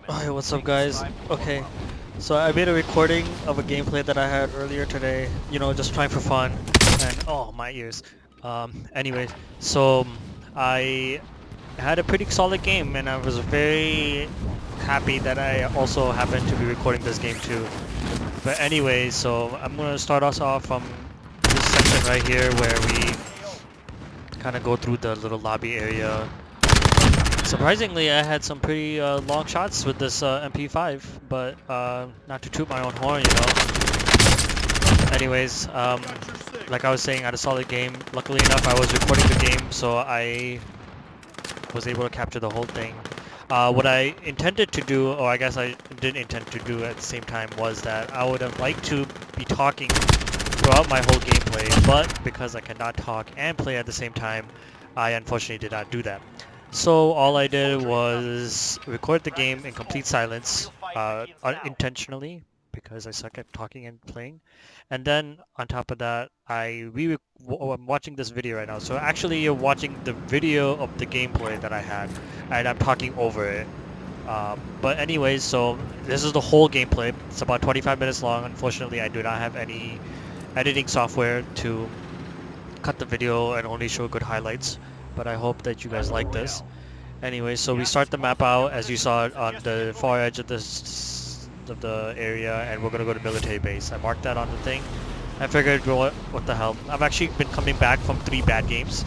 Hi, what's up guys? Okay, so I made a recording of a gameplay that I had earlier today, just trying for fun, and oh, my ears. Anyways, so I had a pretty solid game, and I was very happy that I also happened to be recording this game too. But anyways, so I'm gonna start us off from this section right here where we kind of go through the little lobby area. Surprisingly, I had some pretty long shots with this MP5, but not to toot my own horn. Anyways, like I was saying, I had a solid game. Luckily enough, I was recording the game, so I was able to capture the whole thing. What I intended to do, or I guess I didn't intend to do at the same time, was that I would have liked to be talking throughout my whole gameplay, but because I cannot talk and play at the same time, I unfortunately did not do that. So all I did was record the game in complete silence, unintentionally, because I suck at talking and playing. And then on top of that, I'm watching this video right now. So actually, you're watching the video of the gameplay that I had, and I'm talking over it. But anyways, so this is the whole gameplay. It's about 25 minutes long. Unfortunately, I do not have any editing software to cut the video and only show good highlights. But I hope that you guys like this. Anyway, so we start the map out as you saw it on the far edge of the area, and we're gonna go to military base. I marked that on the thing. I figured, well, what the hell? I've actually been coming back from 3 bad games.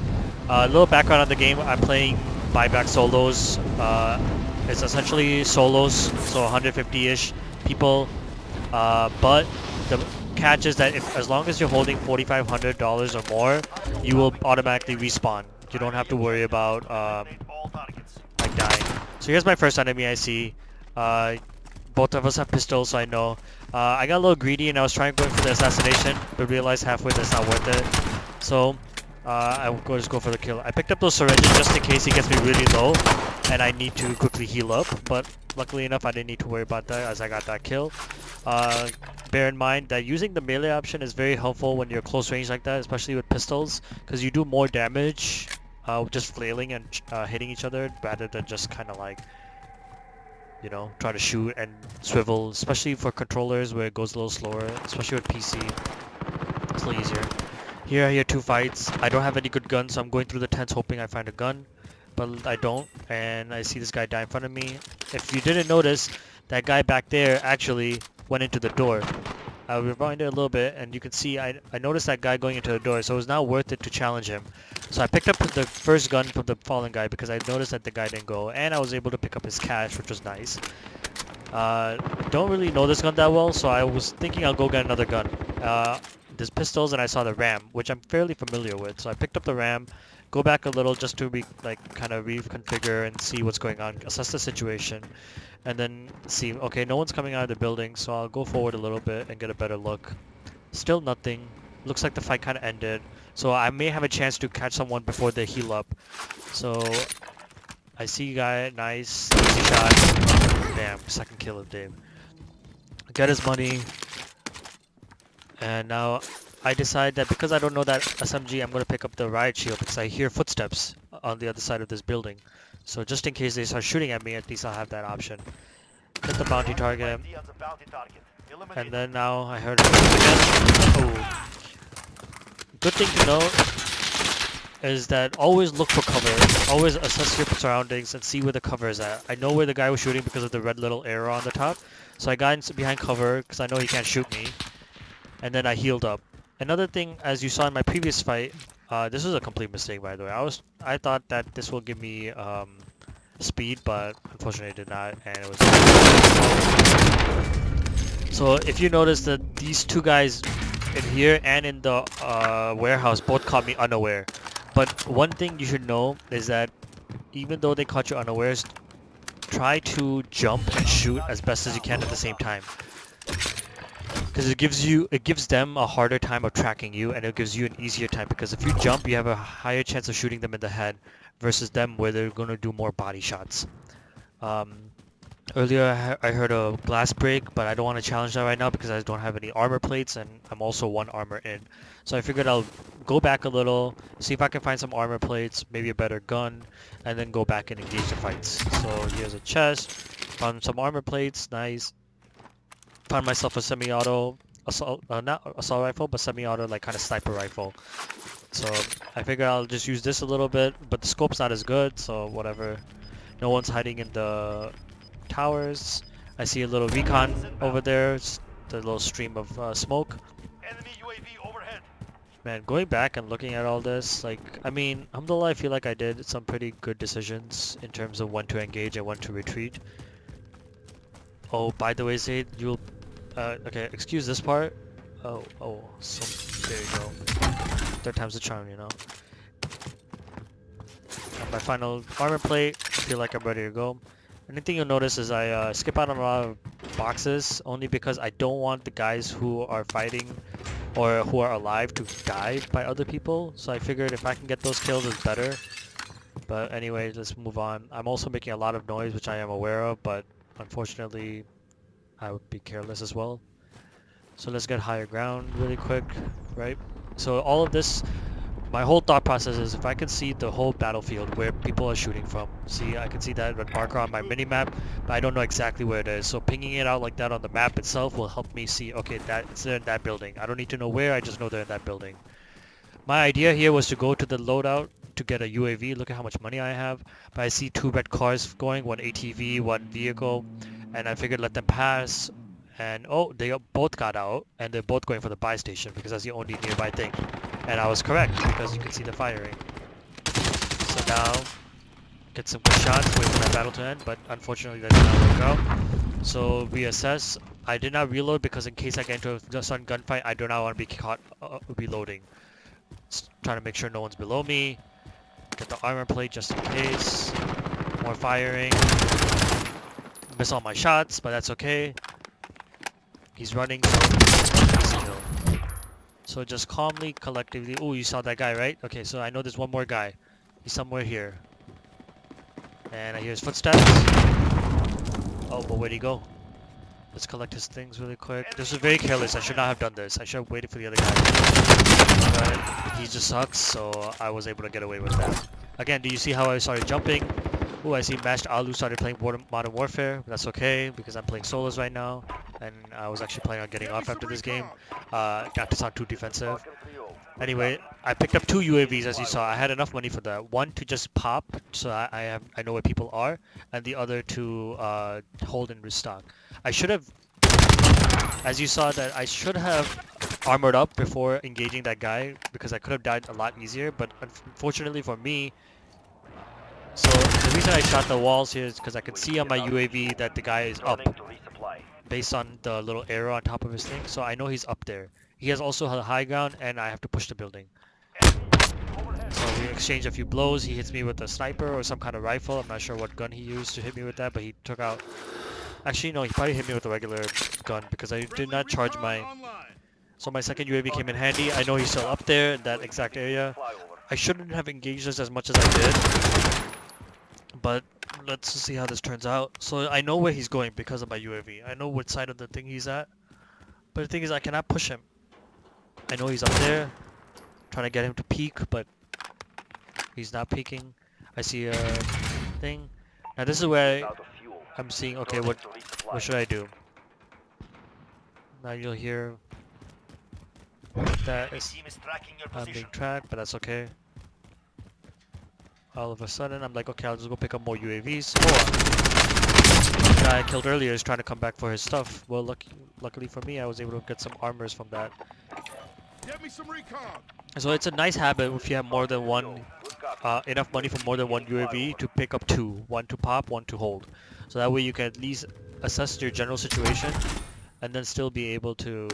A little background on the game: I'm playing buyback solos. It's essentially solos, so 150-ish people. But the catch is that as long as you're holding $4,500 or more, you will automatically respawn. You don't have to worry about like dying. So here's my first enemy I see. Uh, both of us have pistols, so I know. I got a little greedy and I was trying going for the assassination, but realized halfway that's not worth it. So I will just go for the kill. I picked up those syringes just in case he gets me really low and I need to quickly heal up, but luckily enough I didn't need to worry about that as I got that kill. Uh, Bear in mind that using the melee option is very helpful when you're close range like that, especially with pistols, because you do more damage just flailing and hitting each other rather than just kind of like, try to shoot and swivel, especially for controllers where it goes a little slower, especially with PC. It's a little easier. Here I hear 2 fights. I don't have any good guns, so I'm going through the tents hoping I find a gun, but I don't, and I see this guy die in front of me. If you didn't notice, that guy back there actually went into the door. I rewind it a little bit, and you can see I noticed that guy going into the door, so it was now worth it to challenge him. So I picked up the first gun from the fallen guy because I noticed that the guy didn't go, and I was able to pick up his cash, which was nice. Don't really know this gun that well, so I was thinking I'll go get another gun. There's pistols, and I saw the RAM, which I'm fairly familiar with, so I picked up the RAM, go back a little just to kind of reconfigure and see what's going on, assess the situation, and then see, okay, no one's coming out of the building, so I'll go forward a little bit and get a better look. Still nothing. Looks like the fight kind of ended, so I may have a chance to catch someone before they heal up. So I see guy, nice, easy shot. Bam, second kill of Dave. Get his money, and now I decide that because I don't know that SMG, I'm going to pick up the riot shield because I hear footsteps on the other side of this building. So just in case they start shooting at me, at least I'll have that option. Hit the bounty target. And then now I heard it again. Oh. Good thing to know is that always look for cover. Always assess your surroundings and see where the cover is at. I know where the guy was shooting because of the red little arrow on the top. So I got behind cover because I know he can't shoot me. And then I healed up. Another thing, as you saw in my previous fight, this was a complete mistake by the way. I thought that this will give me speed, but unfortunately it did not, and it was. So if you notice that these two guys in here and in the warehouse both caught me unaware. But one thing you should know is that even though they caught you unawares, try to jump and shoot as best as you can at the same time. Because it gives them a harder time of tracking you, and it gives you an easier time. Because if you jump, you have a higher chance of shooting them in the head, versus them where they're gonna do more body shots. Um, Earlier I heard a glass break, but I don't want to challenge that right now because I don't have any armor plates, and I'm also 1 armor in. So I figured I'll go back a little, see if I can find some armor plates, maybe a better gun, and then go back and engage the fights. So here's a chest. Found some armor plates, nice. Found myself a semi-auto assault, not assault rifle, but semi-auto like kind of sniper rifle. So I figure I'll just use this a little bit, but the scope's not as good, so whatever. No one's hiding in the towers. I see a little recon over there. It's the little stream of smoke. Enemy UAV overhead. Man, going back and looking at all this, like, I mean, alhamdulillah, I feel like I did some pretty good decisions in terms of when to engage and when to retreat. Oh, by the way, Zaid, you'll, okay, excuse this part. So, there you go. Third time's the charm, you know. And my final armor plate, I feel like I'm ready to go. Anything you'll notice is I skip out on a lot of boxes only because I don't want the guys who are fighting or who are alive to die by other people. So I figured if I can get those kills, it's better. But anyway, let's move on. I'm also making a lot of noise, which I am aware of, but unfortunately, I would be careless as well. So let's get higher ground really quick, right? So all of this, my whole thought process is if I can see the whole battlefield where people are shooting from. See, I can see that red marker on my mini-map, but I don't know exactly where it is. So pinging it out like that on the map itself will help me see, okay, it's there in that building. I don't need to know where, I just know they're in that building. My idea here was to go to the loadout to get a UAV. Look at how much money I have. But I see two red cars going, one ATV, one vehicle, and I figured let them pass. And oh, they both got out, and they're both going for the buy station because that's the only nearby thing. And I was correct because you can see the firing. So now, get some good shots, wait for that battle to end, but unfortunately that did not work out. So reassess. I did not reload because in case I get into a sudden gunfight, I do not want to be caught reloading. Just trying to make sure no one's below me. Get the armor plate just in case. More firing. Miss all my shots, but that's okay. He's running, so so just calmly, collectively. Oh, you saw that guy, right? Okay, so I know there's one more guy. He's somewhere here. And I hear his footsteps. Oh, but where'd he go? Let's collect his things really quick. This was very careless. I should not have done this. I should have waited for the other guy. But he just sucks, so I was able to get away with that. Again, do you see how I started jumping? Oh, I see Mashed Alu started playing Modern Warfare. That's okay, because I'm playing solos right now. And I was actually planning on getting off after this game. Not to sound too defensive. Anyway, I picked up two UAVs as you saw. I had enough money for that. One to just pop, so I know where people are, and the other to hold and restock. I should have, as you saw, that I should have armored up before engaging that guy because I could have died a lot easier. But unfortunately for me, so the reason I shot the walls here is because I could see on my UAV that the guy is up based on the little arrow on top of his thing. So I know he's up there. He has also a high ground, and I have to push the building. So we exchange a few blows. He hits me with a sniper or some kind of rifle. I'm not sure what gun he used to hit me with that, but he took out... Actually, no, he probably hit me with a regular gun because I did not charge my... So my second UAV came in handy. I know he's still up there in that exact area. I shouldn't have engaged this as much as I did. But let's see how this turns out. So I know where he's going because of my UAV. I know what side of the thing he's at. But the thing is, I cannot push him. I know he's up there, trying to get him to peek, but he's not peeking. I see a thing. Now this is where I'm seeing, okay, what should I do? Now you'll hear that I'm being tracked, but that's okay. All of a sudden, I'm like, okay, I'll just go pick up more UAVs. Oh, the guy I killed earlier is trying to come back for his stuff. Well, luckily for me, I was able to get some armors from that. Get me some recon. So it's a nice habit if you have more than one, enough money for more than one UAV to pick up two. One to pop, one to hold. So that way you can at least assess your general situation and then still be able to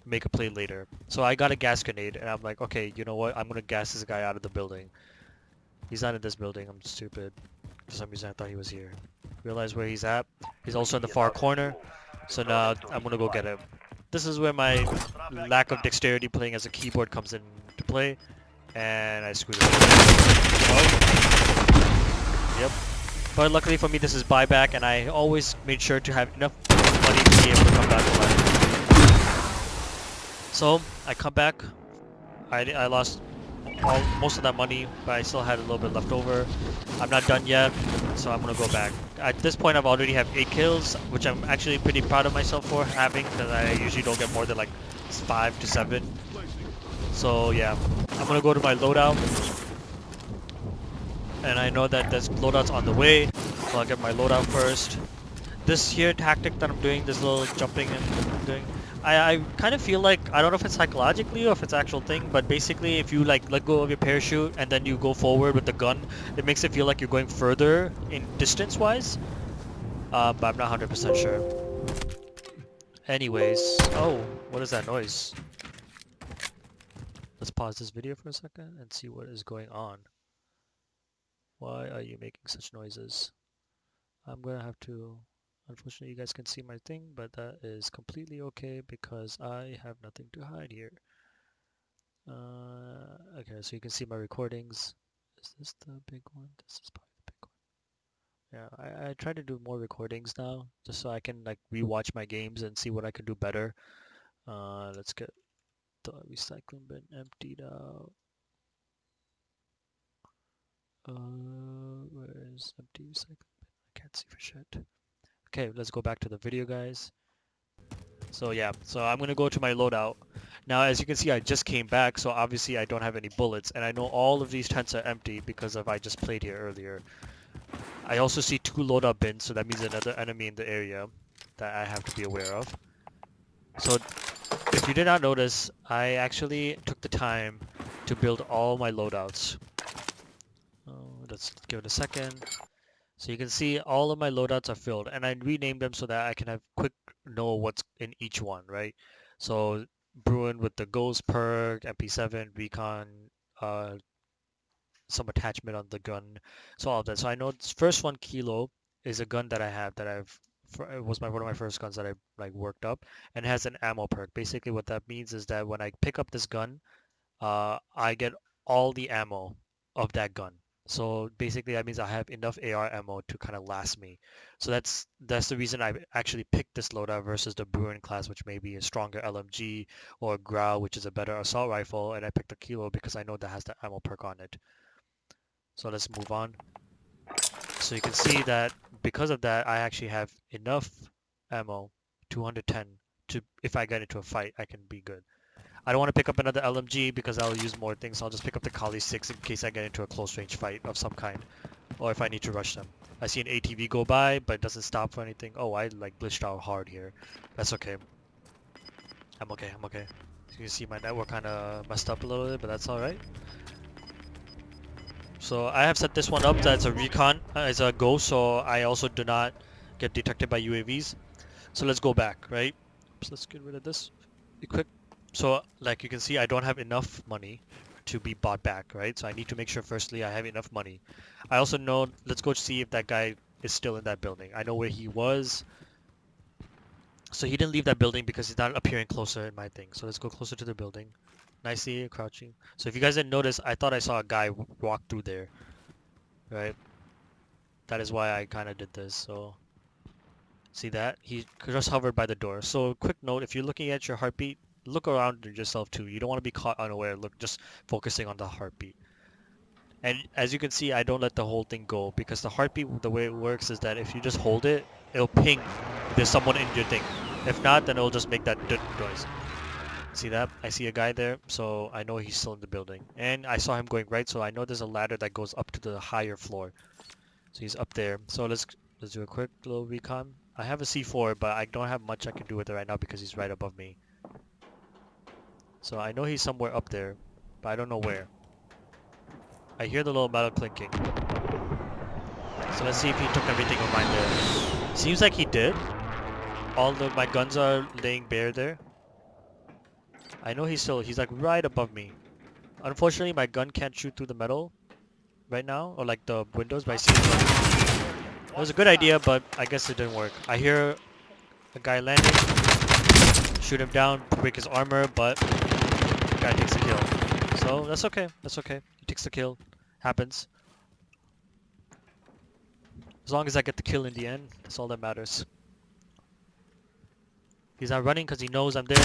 make a play later. So I got a gas grenade and I'm like, okay, you know what? I'm going to gas this guy out of the building. He's not in this building. I'm stupid. For some reason I thought he was here. Realize where he's at. He's also in the far corner. So now I'm going to go get him. This is where my lack of dexterity playing as a keyboard comes into play, and I screwed it up. Oh. Yep. But luckily for me, this is buyback, and I always made sure to have enough money to be able to come back to life. So I come back. I lost most of that money, but I still had a little bit left over. I'm not done yet, so I'm gonna go back. At this point, I've already have 8 kills, which I'm actually pretty proud of myself for having, because I usually don't get more than like 5 to 7. So yeah, I'm gonna go to my loadout, and I know that there's loadouts on the way, so I'll get my loadout first. This here tactic that I'm doing, this little jumping and doing, I kind of feel like, I don't know if it's psychologically or if it's actual thing, but basically if you like let go of your parachute and then you go forward with the gun, it makes it feel like you're going further in distance wise, but I'm not 100% sure. Anyways, oh, what is that noise? Let's pause this video for a second and see what is going on. Why are you making such noises? I'm gonna have to, unfortunately you guys can see my thing, but that is completely okay because I have nothing to hide here. Okay, so you can see my recordings. Is this the big one? This is probably the big one. Yeah, I try to do more recordings now, just so I can like rewatch my games and see what I can do better. Let's get the recycling bin emptied out. Where is empty recycling bin? I can't see for shit. Okay, let's go back to the video, guys. So yeah, so I'm gonna go to my loadout. Now, as you can see, I just came back, so obviously I don't have any bullets, and I know all of these tents are empty because of I just played here earlier. I also see 2 loadout bins, so that means another enemy in the area that I have to be aware of. So if you did not notice, I actually took the time to build all my loadouts. Let's give it a second. So you can see all of my loadouts are filled, and I renamed them so that I can have quick know what's in each one, right? So Bruin with the Ghost perk, MP7, Recon, uh, some attachment on the gun, so all of that. So I know this first one, Kilo, is a gun that I have that it was one of my first guns that I like worked up, and it has an ammo perk. Basically, what that means is that when I pick up this gun, I get all the ammo of that gun. So basically that means I have enough AR ammo to kind of last me. So that's the reason I actually picked this loadout versus the Bruin class, which may be a stronger LMG, or a Grau, which is a better assault rifle, and I picked the Kilo because I know that has the ammo perk on it. So let's move on. So you can see that because of that, I actually have enough ammo, 210, to if I get into a fight, I can be good. I don't want to pick up another LMG because I'll use more things. So I'll just pick up the Kali 6 in case I get into a close range fight of some kind, or if I need to rush them. I see an ATV go by, but it doesn't stop for anything. Oh, I like glitched out hard here. That's okay. I'm okay. I'm okay. You can see my network kind of messed up a little bit, but that's all right. So I have set this one up that's a recon, as a go, so I also do not get detected by UAVs. So let's go back, right? So let's get rid of this quick. So like you can see, I don't have enough money to be bought back, right? So I need to make sure firstly I have enough money. I also know, let's go see if that guy is still in that building. I know where he was. So he didn't leave that building because he's not appearing closer in my thing. So let's go closer to the building. Nicely crouching. So if you guys didn't notice, I thought I saw a guy walk through there, right? That is why I kind of did this. So see that? He just hovered by the door. So quick note, if you're looking at your heartbeat, look around yourself too. You don't want to be caught unaware. Look, just focusing on the heartbeat. And as you can see, I don't let the whole thing go because the heartbeat, the way it works is that if you just hold it, it'll ping if there's someone in your thing. If not, then it'll just make that noise. See that? I see a guy there, so I know he's still in the building. And I saw him going right, so I know there's a ladder that goes up to the higher floor. So he's up there. So let's do a quick little recon. I have a C4, but I don't have much I can do with it right now because he's right above me. So I know he's somewhere up there, but I don't know where. I hear the little metal clinking. So let's see if he took everything of mine there. Seems like he did. All of my guns are laying bare there. I know he's like right above me. Unfortunately, my gun can't shoot through the metal right now, or like the windows, but I see it. It was a good idea, but I guess it didn't work. I hear a guy landing, shoot him down, break his armor, but the guy takes the kill. So that's okay. That's okay. He takes the kill. Happens. As long as I get the kill in the end, that's all that matters. He's not running because he knows I'm there.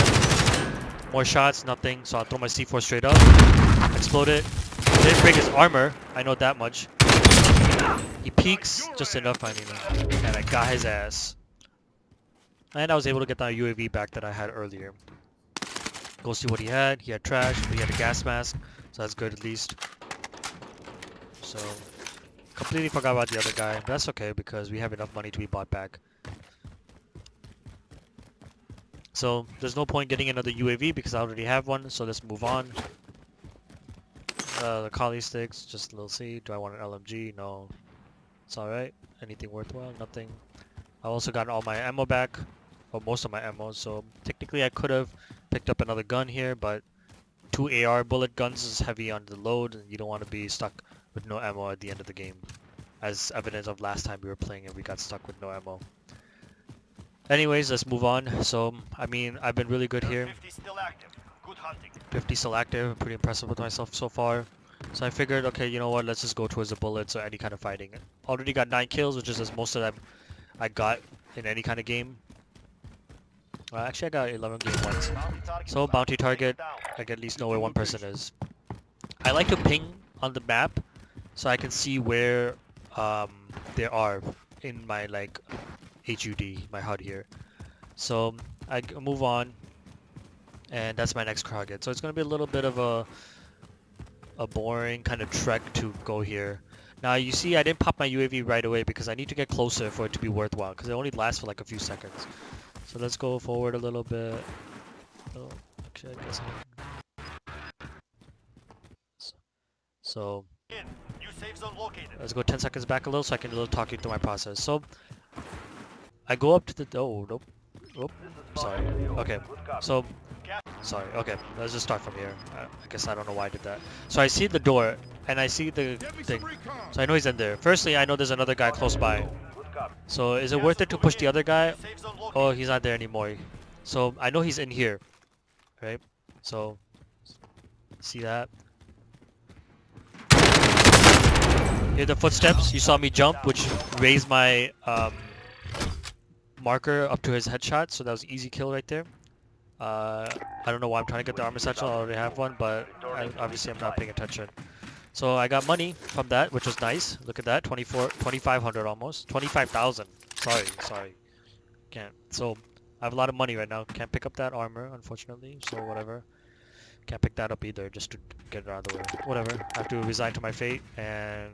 More shots, nothing. So I'll throw my C4 straight up. Explode it. Didn't break his armor. I know that much. He peeks just enough, I mean. And I got his ass. And I was able to get that UAV back that I had earlier. Go see what he had. He had trash. He had a gas mask. So that's good at least. So completely forgot about the other guy. But that's okay because we have enough money to be bought back. So there's no point getting another UAV because I already have one. So let's move on. The collie sticks, just a little C. Do I want an LMG? No. It's alright. Anything worthwhile? Nothing. I also got all my ammo back. Or most of my ammo. So technically I could have picked up another gun here. But 2 AR bullet guns is heavy on the load. And you don't want to be stuck with no ammo at the end of the game. As evidence of last time we were playing and we got stuck with no ammo. Anyways, let's move on. So, I mean, I've been really good here. 50 still active. Good hunting. 50 still active. I'm pretty impressed with myself so far. So I figured, okay, you know what? Let's just go towards the bullets or any kind of fighting. Already got 9 kills, which is as most of them I got in any kind of game. Actually, I got 11 game points. So, bounty target. I can at least know where one person is. I like to ping on the map so I can see where they are in my, like, HUD, my HUD here. So I move on, and that's my next target. So it's gonna be a little bit of a boring kind of trek to go here. Now you see I didn't pop my UAV right away because I need to get closer for it to be worthwhile because it only lasts for like a few seconds. So let's go forward a little bit. Oh, actually I guess so New safe zone located. let's go 10 seconds back a little so I can talk you through my process. So I go up to the nope. Sorry. Okay. So sorry. Okay. Let's just start from here. I guess I don't know why I did that. So I see the door and I see the thing. So I know he's in there. Firstly, I know there's another guy close by. So is it worth it to push the other guy? Oh, he's not there anymore. So I know he's in here, right? So see that? Hear the footsteps. You saw me jump, which raised my marker up to his headshot, so that was an easy kill right there. I don't know why I'm trying to get the armor satchel. I already have one, but obviously I'm not paying attention. So I got money from that, which was nice. Look at that, 2,500 almost, 25,000. Sorry, can't. So I have a lot of money right now. Can't pick up that armor, unfortunately. So whatever. Can't pick that up either, just to get it out of the way. Whatever. I have to resign to my fate and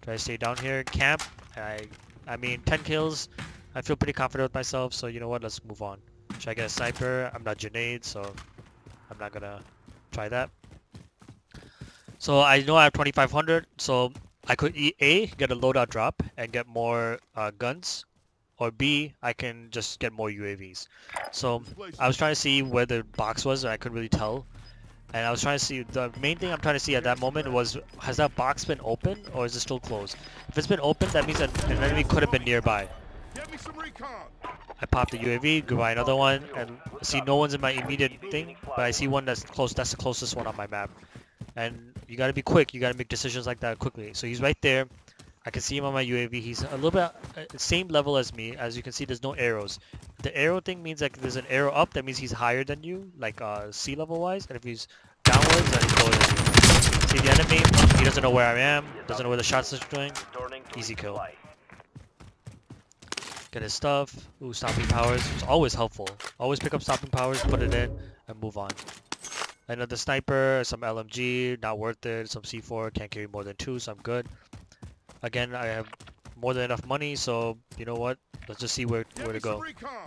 try to stay down here, camp. I mean, 10 kills. I feel pretty confident with myself, so you know what, let's move on. Should I get a sniper? I'm not Junaid, so I'm not gonna try that. So I know I have 2,500, so I could A, get a loadout drop and get more guns, or B, I can just get more UAVs. So I was trying to see where the box was, and I couldn't really tell. And I was trying to see, the main thing I'm trying to see at that moment was, has that box been open, or is it still closed? If it's been open, that means that an enemy could have been nearby. Get me some recon. I pop the UAV, go buy another one, and see no one's in my immediate thing, but I see one that's close. That's the closest one on my map. And you gotta be quick. You gotta make decisions like that quickly. So he's right there. I can see him on my UAV. He's a little bit same level as me. As you can see, there's no arrows. The arrow thing means like there's an arrow up. That means he's higher than you, like sea level wise. And if he's downwards, then he's lower than you. See the enemy? He doesn't know where I am. Doesn't know where the shots are doing. Easy kill. Get his stuff. Ooh, stopping powers. It's always helpful. Always pick up stopping powers, put it in, and move on. Another sniper, some LMG, not worth it. Some C4, can't carry more than 2, so I'm good. Again, I have more than enough money, so you know what? Let's just see where to go.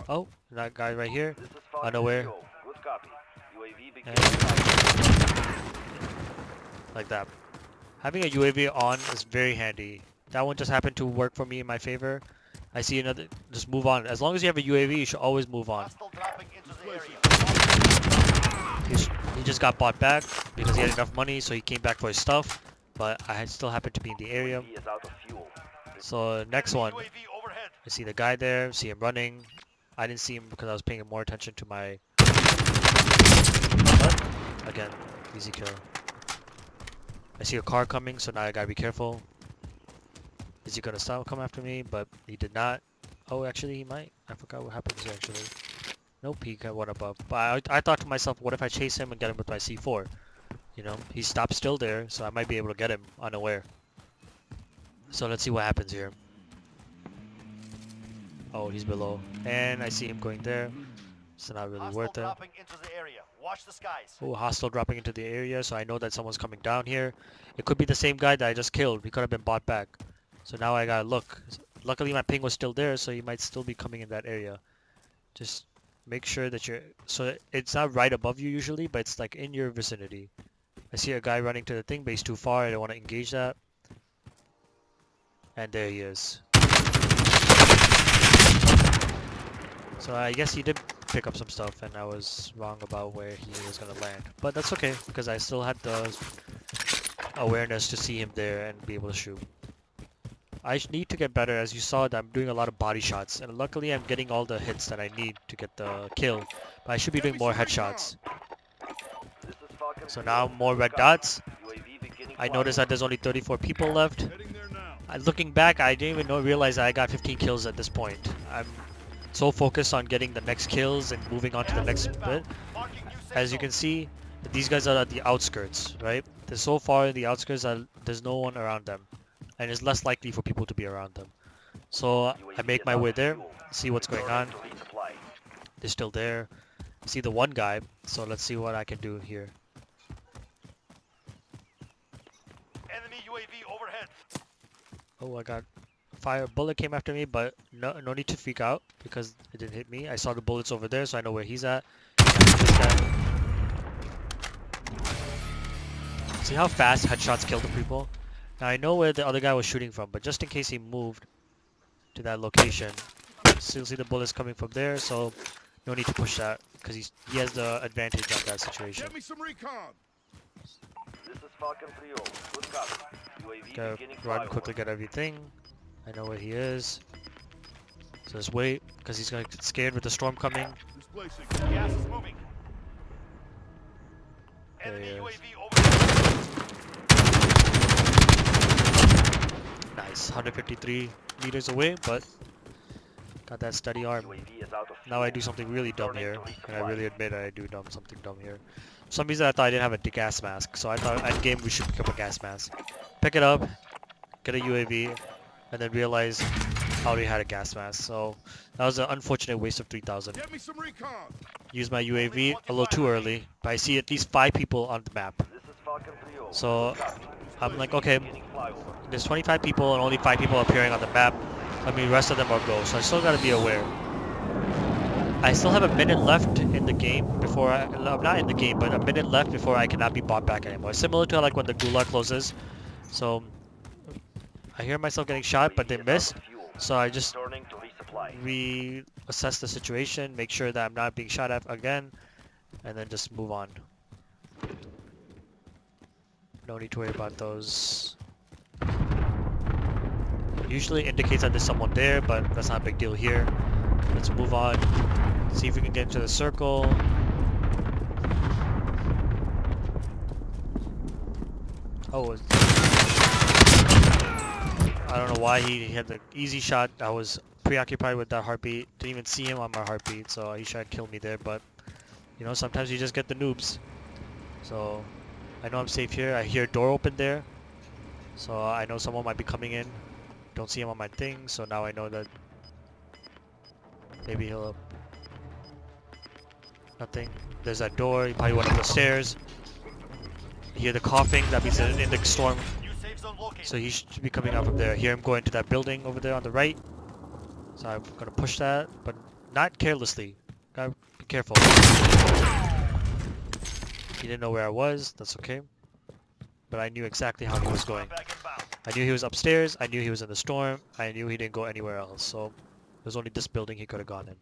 Oh, that guy right here. Unaware. And like that. Having a UAV on is very handy. That one just happened to work for me in my favor. I see another. Just move on. As long as you have a UAV, you should always move on. He just got bought back because he had enough money, so he came back for his stuff. But I still happen to be in the area. So next one, I see the guy there. See him running. I didn't see him because I was paying more attention to my. But again, easy kill. I see a car coming, so now I gotta be careful. Is he gonna stop come after me? But he did not. Oh, actually he might. I forgot what happens here actually. No peek at one above. But I thought to myself, what if I chase him and get him with my C4? You know, he stopped still there, so I might be able to get him unaware. So let's see what happens here. Oh, he's below. And I see him going there. It's not really Hostile worth it. dropping into the area. Watch the skies. Oh, hostile dropping into the area, so I know that someone's coming down here. It could be the same guy that I just killed. He could have been bought back. So now I gotta look. Luckily my ping was still there, so he might still be coming in that area. Just make sure that you're... So it's not right above you usually, but it's like in your vicinity. I see a guy running to the thing, but he's too far. I don't want to engage that. And there he is. So I guess he did pick up some stuff, and I was wrong about where he was gonna land. But that's okay, because I still had the awareness to see him there and be able to shoot. I need to get better. As you saw, that I'm doing a lot of body shots, and luckily I'm getting all the hits that I need to get the kill. But I should be Get doing me more some recon. headshots. This is Falcon So 3-0. now more Good red copy. dots. UAV beginning I flyover. noticed that there's only 34 people left. Heading there now. Looking back, I didn't even realize that I got 15 kills at this point. I'm so focused on getting the next kills and moving on to the Gas next is bit. inbound. Marking new safe As you zone. can see, these guys are at the outskirts, right? They're so far in the outskirts that there's no one around them. And it's less likely for people to be around them. So I UAV make is my out way of there, fuel. see what's going on. Returning to resupply. They're still there. See the one guy, so let's see what I can do here. Enemy UAV overhead. Oh, I got fire. Bullet came after me, but no need to freak out because it didn't hit me. I saw the bullets over there, so I know where he's at. This guy. See how fast headshots kill the people? Now I know where the other guy was shooting from, but just in case he moved to that location, still see the bullets coming from there, so no need to push that because he has the advantage on that situation. Get me some recon. This is Falcon 3-0. Good copy. UAV Gotta beginning run flyover. quickly, get everything. I know where he is. So just wait, because he's gonna get scared with the storm coming. Displacing. Gas is moving. There Enemy he is. UAV overhead. Nice, 153 meters away, but got that steady arm. UAV is out of Now I fuel. do something really dumb Returning here, to and I resupply. really admit I do something dumb here. For some reason I thought I didn't have a gas mask, so I thought at game we should pick up a gas mask. Pick it up, get a UAV, and then realize I already had a gas mask, so that was an unfortunate waste of 3,000. Get me some recon. Use my UAV a little too early, but I see at least 5 people on the map. This is Falcon 3-0. So Good copy. I'm like, okay, Beginning flyover. there's 25 people and only 5 people appearing on the map. I mean, the rest of them are go, so I still gotta be aware. I still have a minute left in the game before I'm not in the game, but a minute left before I cannot be bought back anymore. Similar to like when the gulag closes. So I hear myself getting shot, but they UAV is out miss. of fuel. So I just Returning to resupply. reassess the situation, make sure that I'm not being shot at again, and then just move on. No need to worry about those. Usually indicates that there's someone there, but that's not a big deal here. Let's move on. See if we can get into the circle. Oh, I don't know why he had the easy shot. I was preoccupied with that heartbeat. Didn't even see him on my heartbeat, so he tried to kill me there. But, you know, sometimes you just get the noobs. So, I know I'm safe here. I hear a door open there. So I know someone might be coming in. Don't see him on my thing, so now I know that maybe he'll... Nothing. There's that door. He probably went up the stairs. I hear the coughing. That means in the storm. New safe zone located. So he should be coming out from there. I hear him going to that building over there on the right. So I'm gonna push that, but not carelessly. Gotta be careful. He didn't know where I was. That's okay. But I knew exactly how he was going. Back inbound. I knew he was upstairs. I knew he was in the storm. I knew he didn't go anywhere else. So there's only this building he could have gone in.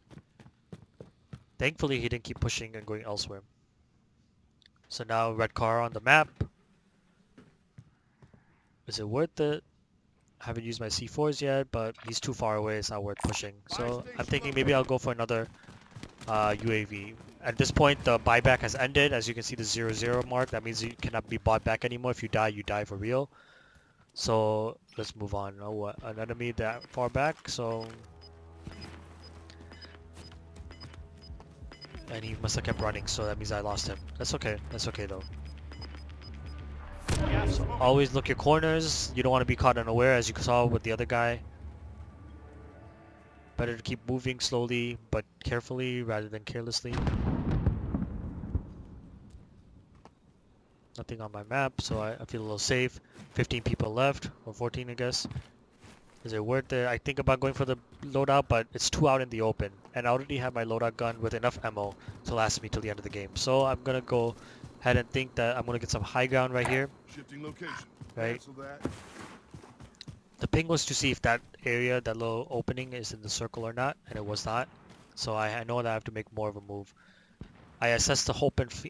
Thankfully, he didn't keep pushing and going elsewhere. So now red car on the map. Is it worth it? I haven't used my C4s yet, but he's too far away. It's not worth pushing. So I'm thinking maybe I'll go for another UAV. At this point, the buyback has ended. As you can see the 0-0 mark. That means you cannot be bought back anymore. If you die for real. So let's move on. Oh, what? An enemy that far back. So And he must have kept running, so that means I lost him. That's okay. That's okay though. Gas is So moving. always look your corners. You don't want to be caught unaware, as you saw with the other guy. Better to keep moving slowly but carefully rather than carelessly. Nothing on my map, so I feel a little safe. 15 people left, or 14 I guess. Is it worth it? I think about going for the loadout, but it's too out in the open. And I already have my loadout gun with enough ammo to last me till the end of the game. So I'm gonna go ahead and think that I'm gonna get some high ground right here. Shifting location. Right. Cancel that. The ping was to see if that area, that little opening is in the circle or not, and it was not. So I know that I have to make more of a move. I assessed the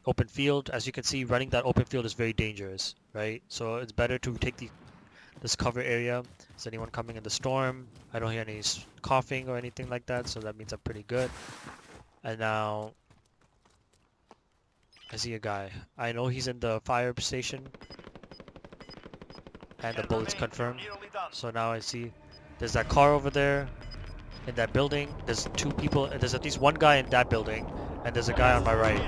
open field. As you can see, running that open field is very dangerous, right? So it's better to take this cover area. Is anyone coming in the storm? I don't hear any coughing or anything like that, so that means I'm pretty good. And now I see a guy. I know he's in the fire station, and the bullet's confirmed. Nearly done. So now I see there's that car over there in that building. There's two people. There's at least one guy in that building, and there's a guy on my right.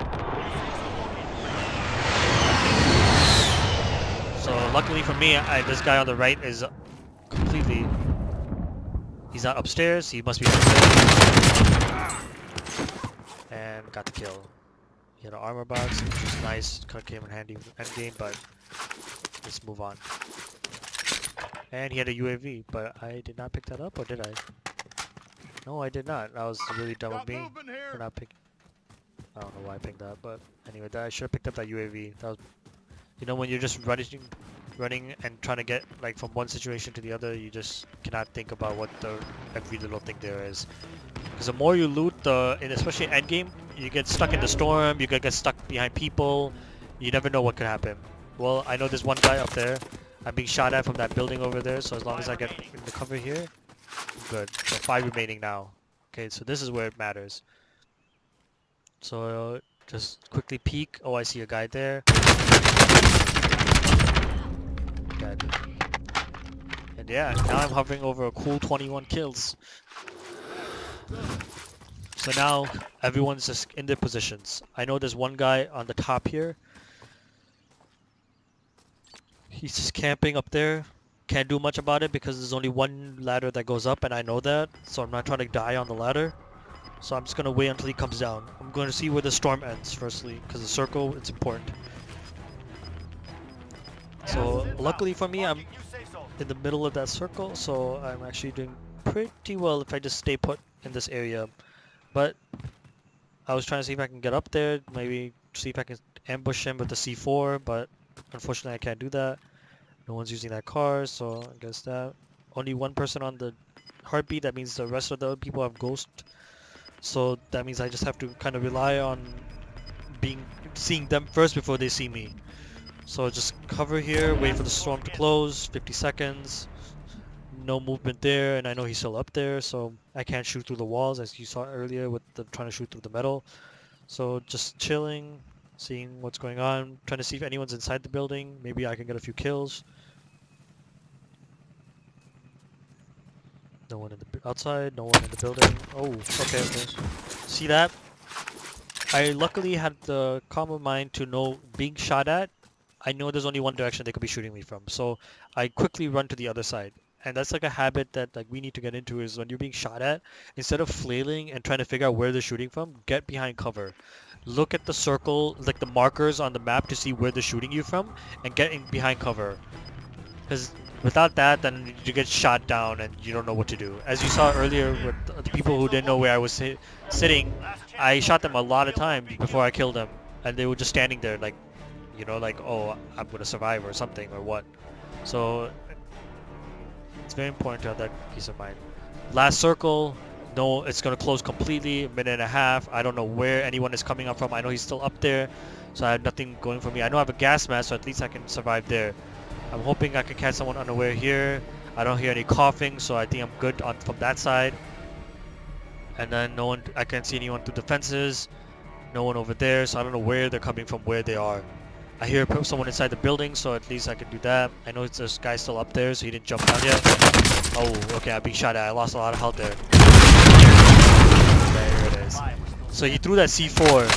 So luckily for me, this guy on the right is completely... He's not upstairs. He must be upstairs. And got the kill. He had an armor box, which was nice. Came in handy end game, but let's move on. And he had a UAV, but I did not pick that up, or did I? No, I did not. That was really dumb of Got me movement here. for not picking. I don't know why I picked that, but anyway, I should have picked up that UAV. That was, you know, when you're just running and trying to get like from one situation to the other, you just cannot think about what every little thing there is. Because the more you loot, and especially end game, you get stuck in the storm. You could get stuck behind people. You never know what could happen. Well, I know there's one guy up there. I'm being shot at from that building over there. So as long as I get in the cover here, I'm good. So 5 remaining now. Okay, so this is where it matters. So just quickly peek. Oh, I see a guy there. Dead. And yeah, now I'm hovering over a cool 21 kills. So now everyone's just in their positions. I know there's one guy on the top here. He's just camping up there. Can't do much about it because there's only one ladder that goes up, and I know that. So I'm not trying to die on the ladder. So I'm just going to wait until he comes down. I'm going to see where the storm ends firstly, because the circle, it's important. So luckily for me, I'm in the middle of that circle, so I'm actually doing pretty well if I just stay put in this area. But I was trying to see if I can get up there, maybe see if I can ambush him with the C4, but unfortunately I can't do that. No one's using that car, so I guess that. Only one person on the heartbeat, that means the rest of the other people have ghost. So that means I just have to kind of rely on seeing them first before they see me. So just cover here, wait for the storm to close, 50 seconds. No movement there, and I know he's still up there, so I can't shoot through the walls as you saw earlier with trying to shoot through the metal. So just chilling, seeing what's going on, trying to see if anyone's inside the building. Maybe I can get a few kills. No one in the outside, no one in the building. Oh, okay. See that? I luckily had the calm of mind to know being shot at, I know there's only one direction they could be shooting me from. So I quickly run to the other side. And that's like a habit that like we need to get into, is when you're being shot at, instead of flailing and trying to figure out where they're shooting from, get behind cover. Look at the circle, like the markers on the map to see where they're shooting you from, and get in behind cover. Because without that, then you get shot down and you don't know what to do. As you saw earlier with the people who didn't know where I was sitting, I shot them a lot of times before I killed them. And they were just standing there like, you know, like, oh, I'm going to survive or something or what. So it's very important to have that peace of mind. Last circle, no, it's going to close completely, a minute and a half. I don't know where anyone is coming up from. I know he's still up there, so I have nothing going for me. I know I have a gas mask, so at least I can survive there. I'm hoping I can catch someone unaware here. I don't hear any coughing, so I think I'm good from that side. And then no one, I can't see anyone through the fences. No one over there, so I don't know where they're coming from, where they are. I hear someone inside the building, so at least I can do that. I know this guy's still up there, so he didn't jump down yet. Oh, okay, I'm being shot at. I lost a lot of health there. There it is. So he threw that C4,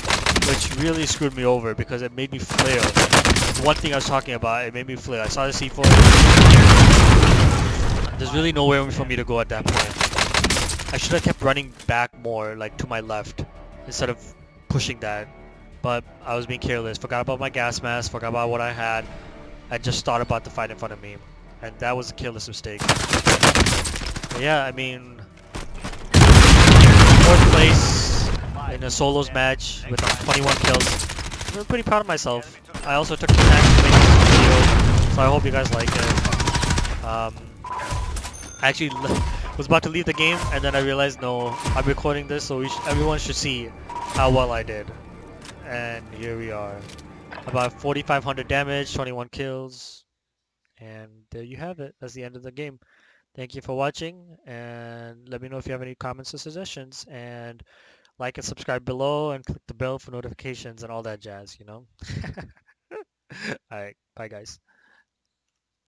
which really screwed me over because it made me flail. One thing I was talking about, it made me flail. I saw the C4. There's really nowhere for me to go at that point. I should have kept running back more, like to my left, instead of pushing that. But I was being careless. Forgot about my gas mask. Forgot about what I had. I just thought about the fight in front of me, and that was a careless mistake. But yeah, I mean, fourth place in a solos match with 21 kills. I'm pretty proud of myself. I also took the time to make this video, so I hope you guys like it. I actually was about to leave the game, and then I realized, no, I'm recording this, so everyone should see how well I did. And here we are. About 4,500 damage, 21 kills, and there you have it. That's the end of the game. Thank you for watching, and let me know if you have any comments or suggestions, and like and subscribe below, and click the bell for notifications and all that jazz, you know? Alright, bye guys.